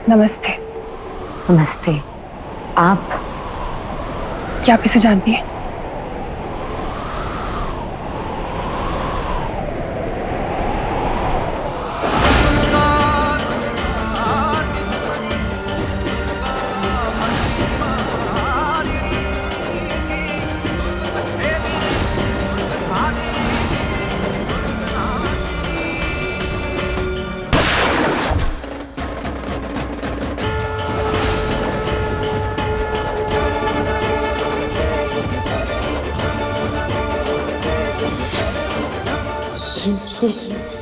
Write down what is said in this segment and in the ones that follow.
नमस्ते। नमस्ते। आप? क्या आप इसे जानती हैं?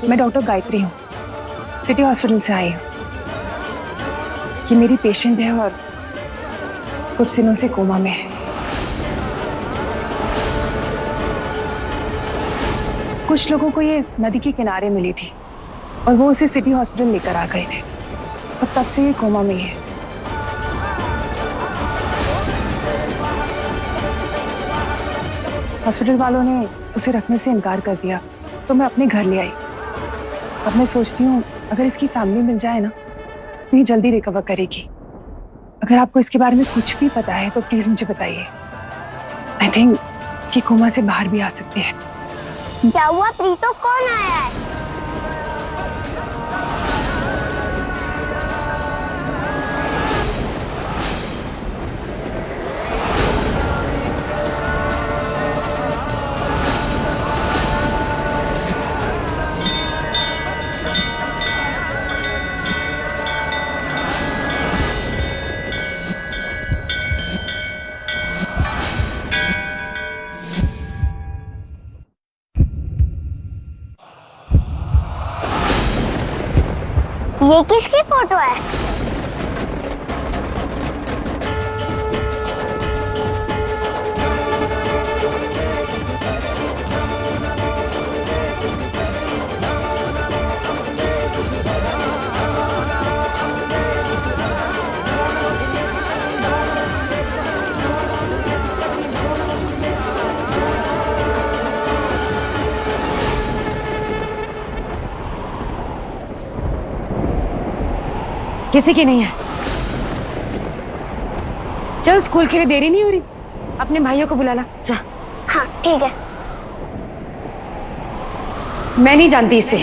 मैं डॉक्टर गायत्री हूँ, सिटी हॉस्पिटल से आई हूँ। ये मेरी पेशेंट है और कुछ दिनों से कोमा में है। कुछ लोगों को ये नदी के किनारे मिली थी और वो उसे सिटी हॉस्पिटल लेकर आ गए थे और तब से ये कोमा में ही है। हॉस्पिटल वालों ने उसे रखने से इनकार कर दिया तो मैं अपने घर ले आई। अब मैं सोचती हूँ अगर इसकी फैमिली मिल जाए ना तो ये जल्दी रिकवर करेगी। अगर आपको इसके बारे में कुछ भी पता है तो प्लीज मुझे बताइए। आई थिंक कि कोमा से बाहर भी आ सकती है। क्या हुआ प्रीतो, कौन आया है? ये किसकी फोटो है? किसी की नहीं है। चल, स्कूल के लिए देरी नहीं हो रही, अपने भाइयों को बुला ला जा। हाँ ठीक है। मैं नहीं जानती इसे।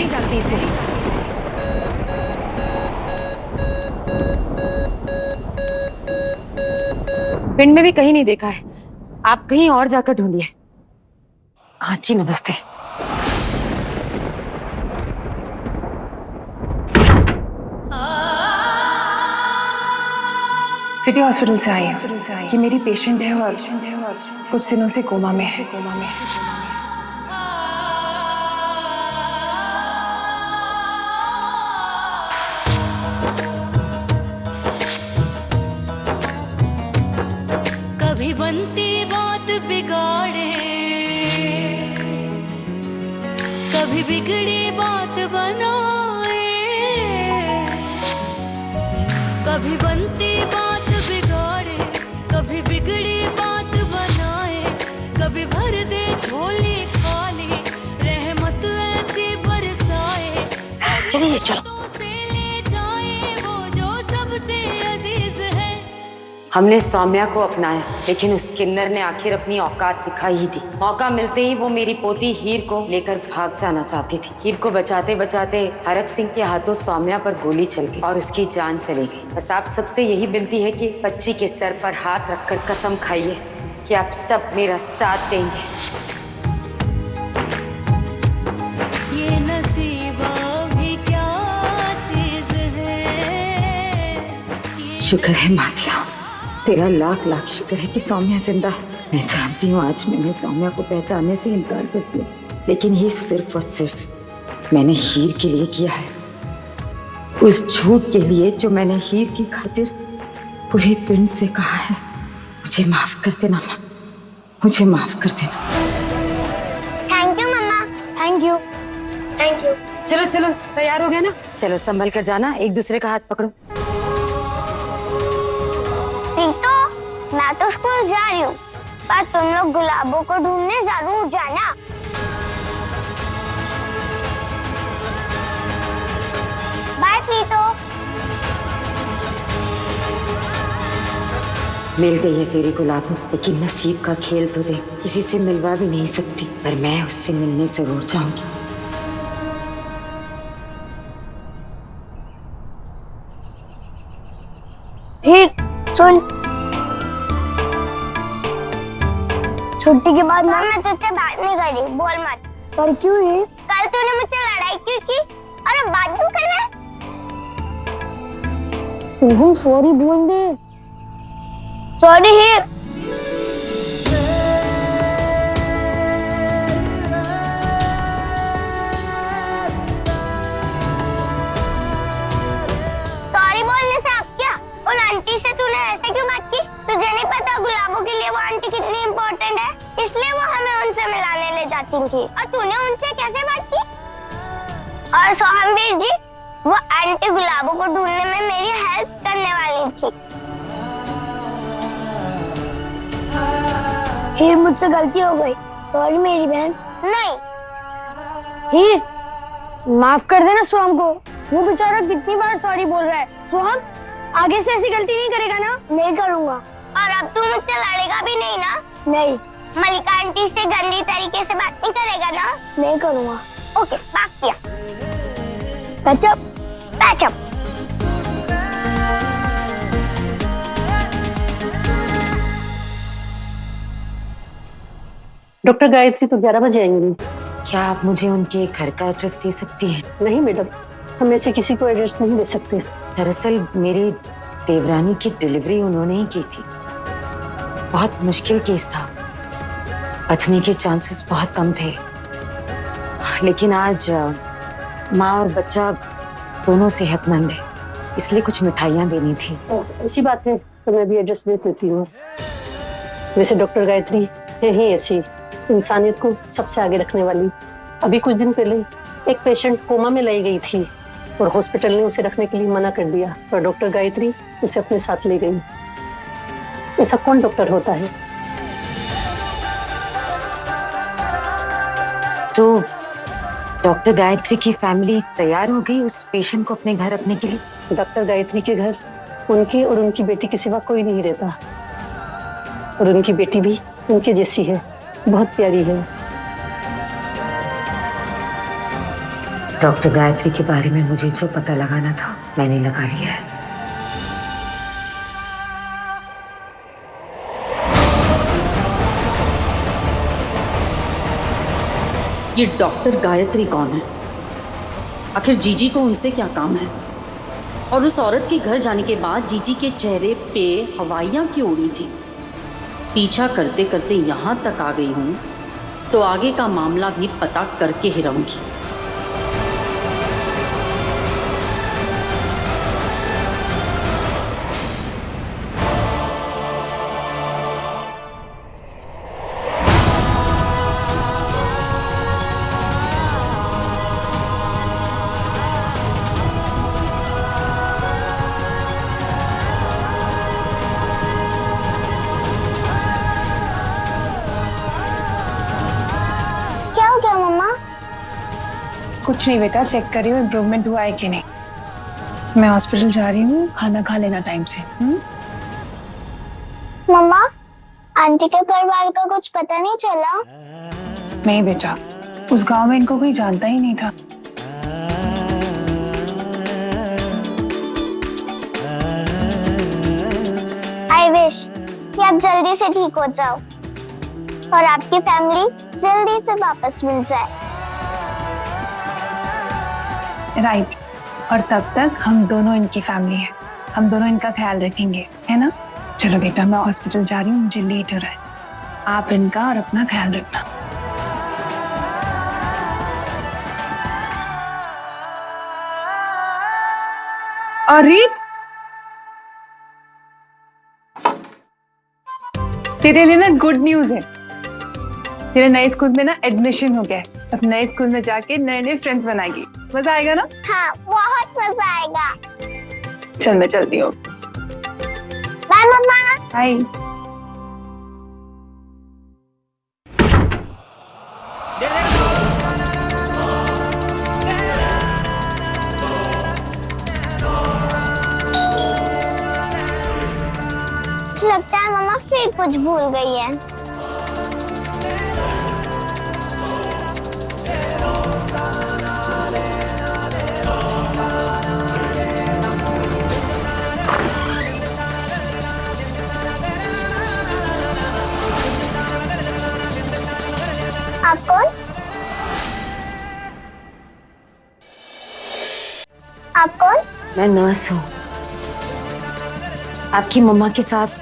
पिंड में भी कहीं नहीं देखा है, आप कहीं और जाकर ढूंढिए। हाँ जी, नमस्ते। सिटी हॉस्पिटल से आई हूँ। ये मेरी पेशेंट है और कुछ दिनों से कोमा में है। कभी बनती बात बिगाड़े, कभी बिगड़ी बात बनाए, कभी बनती बात बिगाड़े, कभी बिगड़ी बात बनाए, कभी भर दे झोली खाली, रहमत ऐसी बरसाए। चलिए चलो। हमने सौम्या को अपनाया, लेकिन उस किन्नर ने आखिर अपनी औकात दिखाई ही दी। मौका मिलते ही वो मेरी पोती हीर को लेकर भाग जाना चाहती थी। हीर को बचाते बचाते हरक सिंह के हाथों सौम्या पर गोली चल गई और उसकी जान चली गई। बस आप सबसे यही विनती है कि बच्ची के सर पर हाथ रखकर कसम खाइए कि आप सब मेरा साथ देंगे। ये नसीबा भी क्या चीज है। शुक्र है मातिया, तेरा लाख लाख शुक्र है कि सौम्या जिंदा है। मैं जानती हूँ आज मैंने सौम्या को पहचानने से इनकार कर दिया, लेकिन ये सिर्फ और सिर्फ मैंने हीर के लिए किया है। उस झूठ के लिए जो मैंने हीर की खातिर पूरे पिंड से कहा है। मुझे माफ कर देना माँ, मुझे माफ कर देना। Thank you mama. Thank you. Thank you. चलो चलो, तैयार हो गया ना? चलो संभल कर जाना, एक दूसरे का हाथ पकड़ो। प्रीतो, मैं तो स्कूल जा रही हूँ, पर तुम लोग गुलाबों को ढूंढने जरूर जाना। बाय प्रीतो। मिल गई है तेरी गुलाबो, लेकिन नसीब का खेल तो दे, किसी से मिलवा भी नहीं सकती, पर मैं उससे मिलने जरूर चाहूंगी। सुन, छुट्टी के बाद मैं तुझसे बात नहीं करी, बोल मत। पर क्यों है? कल तूने मुझसे लड़ाई क्यों की? और अब बात क्यों कर रहा है? तुम सॉरी बोल दे। सॉरी है। सॉरी बोलने से अब क्या? उन आंटी से तूने ऐसे क्यों बात की? तुझे नहीं पता गुलाबों के लिए वो आंटी कितनी इम्पोर्टेंट है, इसलिए वो हमें उनसे मिलाने ले जाती थी। और तूने उनसे कैसे बात की? और सोहमवीर जी, वो आंटी गुलाबों को ढूंढने में मेरी हेल्प करने वाली थी। हीर, मुझसे गलती हो गई, सॉरी मेरी बहन। नहीं हीर, माफ कर देना सोहम को, वो बेचारा कितनी बार सॉरी बोल रहा है। सोहम आगे से ऐसी गलती नहीं करेगा ना? नहीं करूँगा। और अब तू मुझसे लड़ेगा भी नहीं ना? नहीं। मलिका आंटी से गंदी तरीके से बात नहीं करेगा ना? नहीं करूँगा। ओके, माफ किया। Patch up, patch up. डॉक्टर गायत्री तो 11 बजे आएंगी। क्या आप मुझे उनके घर का एड्रेस दे सकती हैं? नहीं मैडम, हम ऐसे किसी को एड्रेस नहीं दे सकते। दरअसल मेरी देवरानी की डिलीवरी उन्होंने ही की थी। बहुत मुश्किल केस था, बचने के चांसेस बहुत कम थे, लेकिन आज माँ और बच्चा दोनों सेहतमंद है, इसलिए कुछ मिठाइयाँ देनी थी। ऐसी बात है तो मैं भी एड्रेस दे देती हूँ। वैसे डॉक्टर गायत्री है ही ऐसी, इंसानियत को सबसे आगे रखने वाली। अभी कुछ दिन पहले एक पेशेंट कोमा में लाई गई थी और हॉस्पिटल ने उसे रखने के लिए मना कर दिया, पर डॉक्टर गायत्री उसे अपने साथ ले गई। ऐसा कौन डॉक्टर होता है? तो डॉक्टर गायत्री की फैमिली तैयार हो गई उस पेशेंट को अपने घर रखने के लिए? डॉक्टर गायत्री के घर उनकी और उनकी बेटी के सिवा कोई नहीं रहता, और उनकी बेटी भी उनके जैसी है, बहुत प्यारी है। डॉक्टर गायत्री के बारे में मुझे जो पता लगाना था मैंने लगा लिया है। ये डॉक्टर गायत्री कौन है? आखिर जीजी को उनसे क्या काम है? और उस औरत के घर जाने के बाद जीजी के चेहरे पे हवाइयाँ क्यों उड़ी थी? पीछा करते करते यहाँ तक आ गई हूँ तो आगे का मामला भी पता करके ही रहूंगी। कुछ नहीं बेटा, चेक करी हूँ इम्प्रूवमेंट हुआ है कि नहीं। मैं हॉस्पिटल जा रही हूँ, खाना खा लेना टाइम से। मम्मा, आंटी के परिवार का कुछ पता नहीं चला? नहीं बेटा, उस गांव में इनको कोई जानता ही नहीं था। आई विश कि आप जल्दी से ठीक हो जाओ और आपकी फैमिली जल्दी से वापस मिल जाए। राइट, और तब तक हम दोनों इनकी फैमिली है, हम दोनों इनका ख्याल रखेंगे, है ना? चलो बेटा, मैं हॉस्पिटल जा रही हूँ, मुझे लेट हो रहा है। आप इनका और अपना ख्याल रखना। और रीत, तेरे लिए ना गुड न्यूज है। तेरे नए स्कूल में ना एडमिशन हो गया है। अब नए स्कूल में जाके नए नए फ्रेंड्स बनाएगी, मजा आएगा ना? हाँ, बहुत मजा आएगा। चल मैं चलती हूँ। बाय मम्मा। बाय। लगता है फिर कुछ भूल गई है? आप कौन? आप कौन? मैं नर्स हूँ, आपकी मम्मा के साथ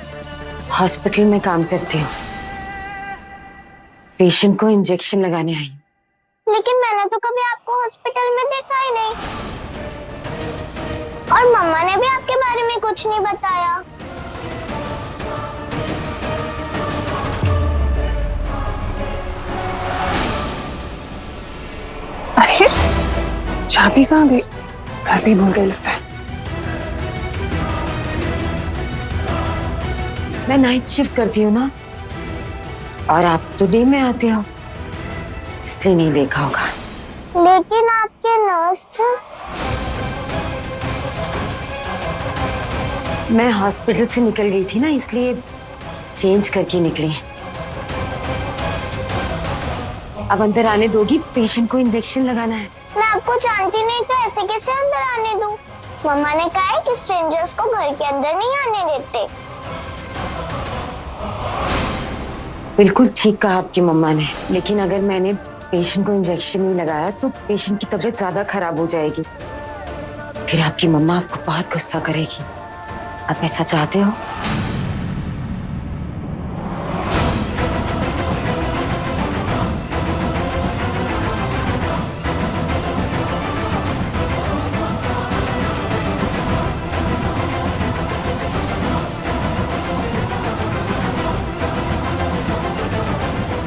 हॉस्पिटल में काम करती हूँ। पेशेंट को इंजेक्शन लगाने आई हूँ। लेकिन मैंने तो कभी आपको हॉस्पिटल में देखा ही नहीं, और मम्मा ने भी आपके बारे में कुछ नहीं बताया। अरे चाबी कहाँ गई? घर भी भूल गई लगता है। मैं नाइट शिफ्ट करती हूँ ना, और आप तो डे में आते हो, इसलिए नहीं देखा होगा। लेकिन आपके नर्स थे। मैं हॉस्पिटल से निकल गई थी ना, इसलिए चेंज करके निकली। अब अंदर आने दोगी? पेशेंट को इंजेक्शन लगाना है। मैं आपको जानती नहीं तो ऐसे कैसे अंदर आने दूं? मम्मा ने कहा है कि स्ट्रेंजर्स को घर के अंदर नहीं आने देते। बिल्कुल ठीक कहा आपकी मम्मा ने, लेकिन अगर मैंने पेशेंट को इंजेक्शन नहीं लगाया तो पेशेंट की तबीयत ज्यादा खराब हो जाएगी। फिर आपकी मम्मा आपको बहुत गुस्सा करेगी। आप ऐसा चाहते हो?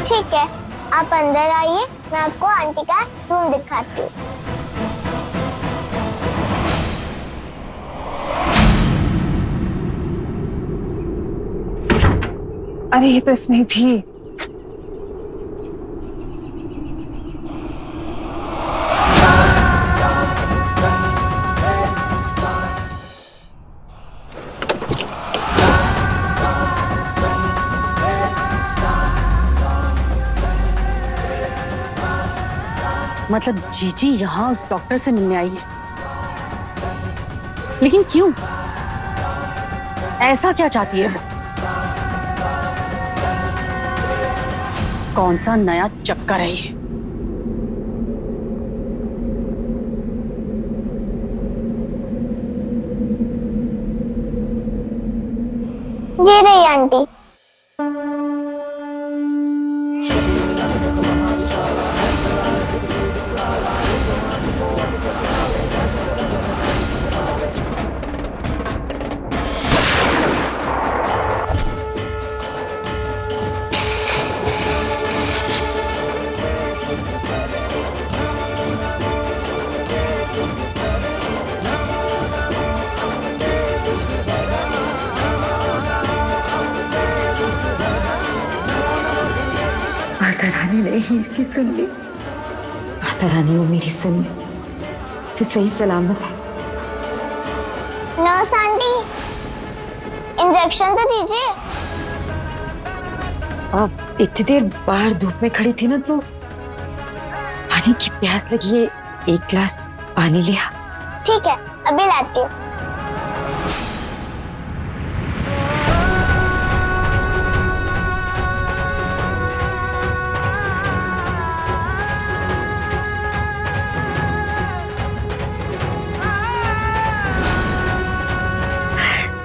ठीक है, आप अंदर आइए, मैं आपको आंटी का रूम दिखाती हूँ। अरे ये तो इसमें ही थी। मतलब जीजी यहाँ उस डॉक्टर से मिलने आई है, लेकिन क्यों? ऐसा क्या चाहती है वो? कौन सा नया चक्कर है ये? ये रही आंटी। माता रानी ने हीर की सुन ली, माता रानी ने मेरी सुन ली, तो सही सलामत है। नर्स आंटी, इंजेक्शन तो दीजिए। आप इतनी देर बाहर धूप में खड़ी थी ना, तो पानी की प्यास लगी है, एक गिलास पानी लिया। ठीक है, अभी लाती हूँ।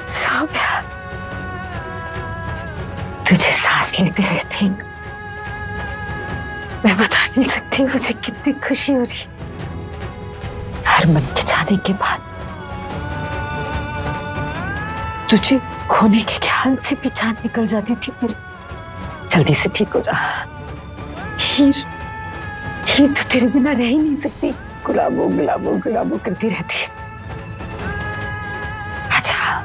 सौम्या, तुझे सांस लेते हुए देख मैं बता नहीं सकती मुझे कितनी खुशी हो रही। हर मन के जाने के बाद तुझे खोने के ख्याल से भी जान निकल जाती थी मेरी। जल्दी से ठीक हो जा। हीर, हीर तो तेरे बिना रह ही नहीं सकती, गुलाबो गुलाबो गुलाबो करती रहती है। अच्छा,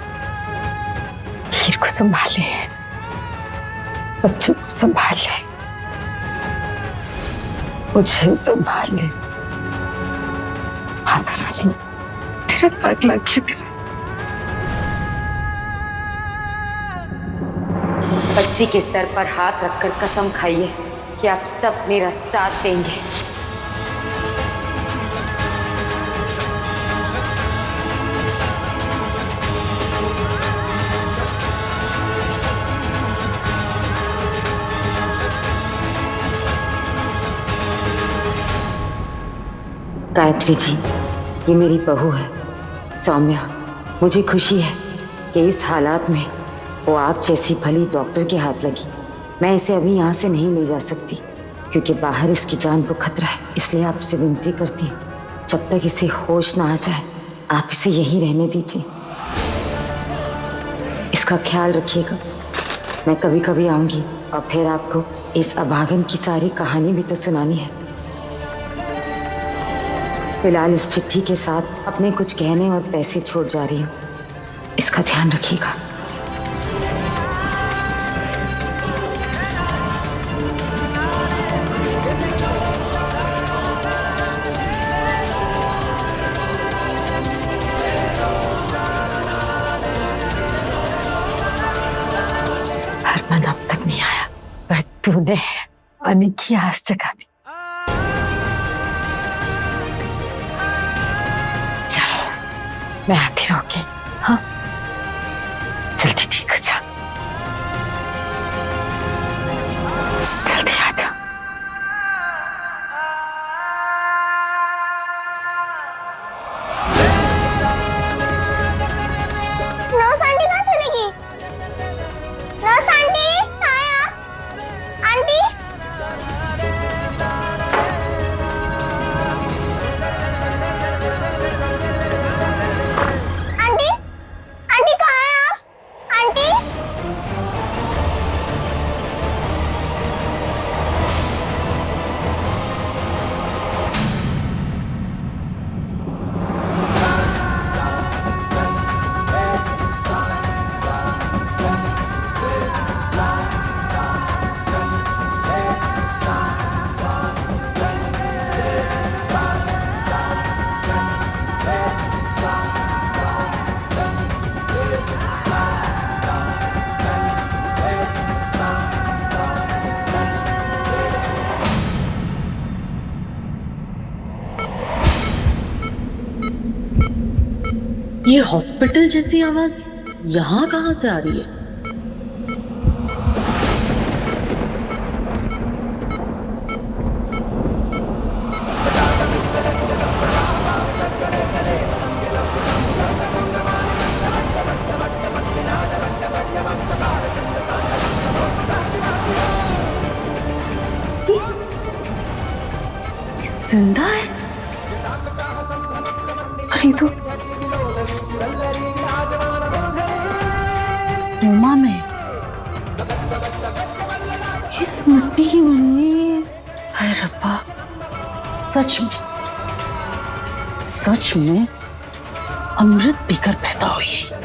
हीर को संभाल ले, बच्चों को संभाल ले, मुझे संभाल ले। माता रानी तेरा लाख लाख शुक्र है। बच्ची के सर पर हाथ रखकर कसम खाइए कि आप सब मेरा साथ देंगे। गायत्री जी, ये मेरी बहू है सौम्या। मुझे खुशी है कि इस हालात में वो आप जैसी भली डॉक्टर के हाथ लगी। मैं इसे अभी यहाँ से नहीं ले जा सकती क्योंकि बाहर इसकी जान को खतरा है। इसलिए आपसे विनती करती हूँ, जब तक इसे होश ना आ जाए आप इसे यहीं रहने दीजिए। इसका ख्याल रखिएगा। मैं कभी कभी आऊँगी और फिर आपको इस अभागन की सारी कहानी भी तो सुनानी है। फिलहाल इस चिट्ठी के साथ अपने कुछ गहने और पैसे छोड़ जा रही हूँ, इसका ध्यान रखिएगा। हरमन अब तक नहीं आया, पर तूने आने की आस जगा दी। मैं आती रहूंगी, हाँ? जल्दी ठीक हो जा, जल्दी आ जा। नर्स आंटी कहाँ चली गई? नर्स आंटी कहाँ है आप? आंटी आंटी कहाँ हैं आप? आंटी ये हॉस्पिटल जैसी आवाज यहाँ कहाँ से आ रही है? जिंदा है? अरे तो कोमा में किस मिट्टी की बनी है? हाय रब्बा, सच में अमृत पीकर पैदा हुई है।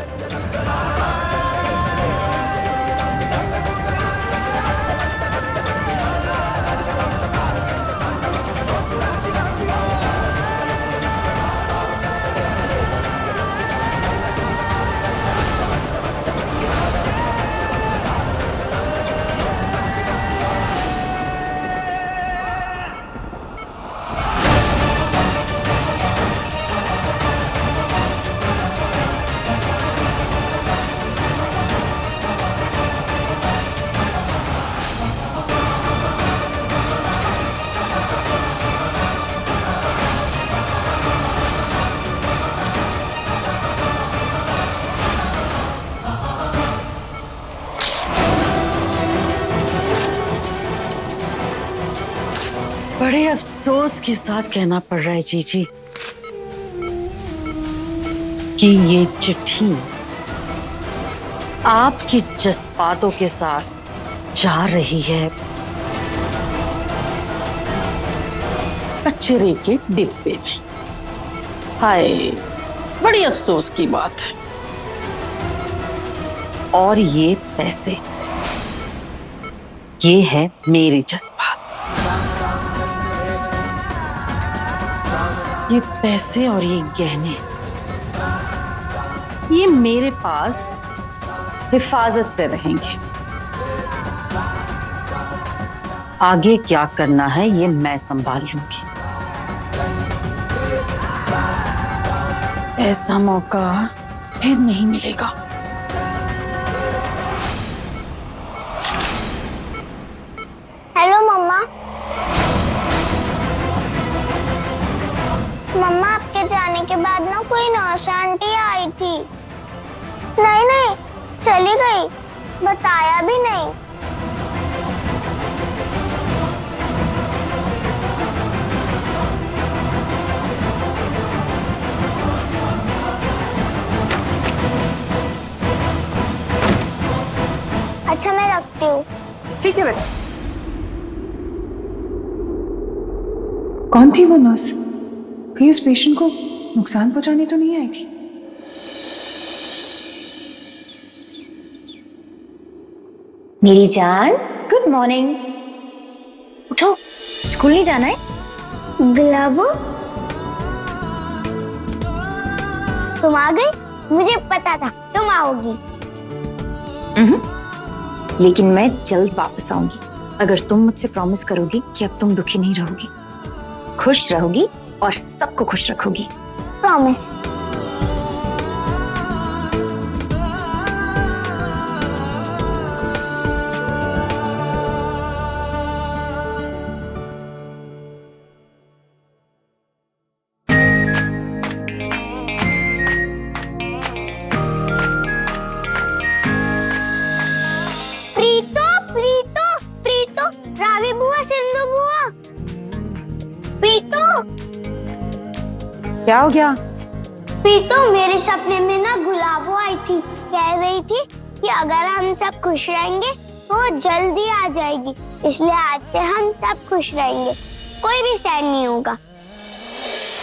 बड़े अफसोस के साथ कहना पड़ रहा है जीजी कि ये चिट्ठी आपके जज्बातों के साथ जा रही है कचरे के डिब्बे में। हाय, बड़ी अफसोस की बात है। और ये पैसे, ये है मेरे जज्बात। ये पैसे और ये गहने, ये मेरे पास हिफाजत से रहेंगे। आगे क्या करना है ये मैं संभाल लूंगी। ऐसा मौका फिर नहीं मिलेगा। हेलो मम्मा। मम्मा आपके जाने के बाद ना कोई नर्स आंटी आई थी। नहीं नहीं, चली गई, बताया भी नहीं। अच्छा मैं रखती हूँ। ठीक है बेटा। कौन थी वो नर्स? कहीं उस पेशेंट को नुकसान पहुंचाने तो नहीं आई थी? मेरी जान, गुड मॉर्निंग। उठो, स्कूल नहीं जाना है? गुलाबो, तुम आ गई? मुझे पता था तुम आओगी। लेकिन मैं जल्द वापस आऊंगी अगर तुम मुझसे प्रॉमिस करोगी कि अब तुम दुखी नहीं रहोगी, खुश रहोगी और सबको खुश रखोगी। प्रॉमिस। प्रीतो प्रीतो प्रीतो, रावी बुआ, सिंधु बुआ। प्रीतो क्या हो गया? प्रीतो, मेरे सपने में ना गुलाबो आई थी। कह रही थी कि अगर हम सब खुश रहेंगे तो वो जल्दी आ जाएगी, इसलिए आज से हम सब खुश रहेंगे, कोई भी सैड नहीं होगा।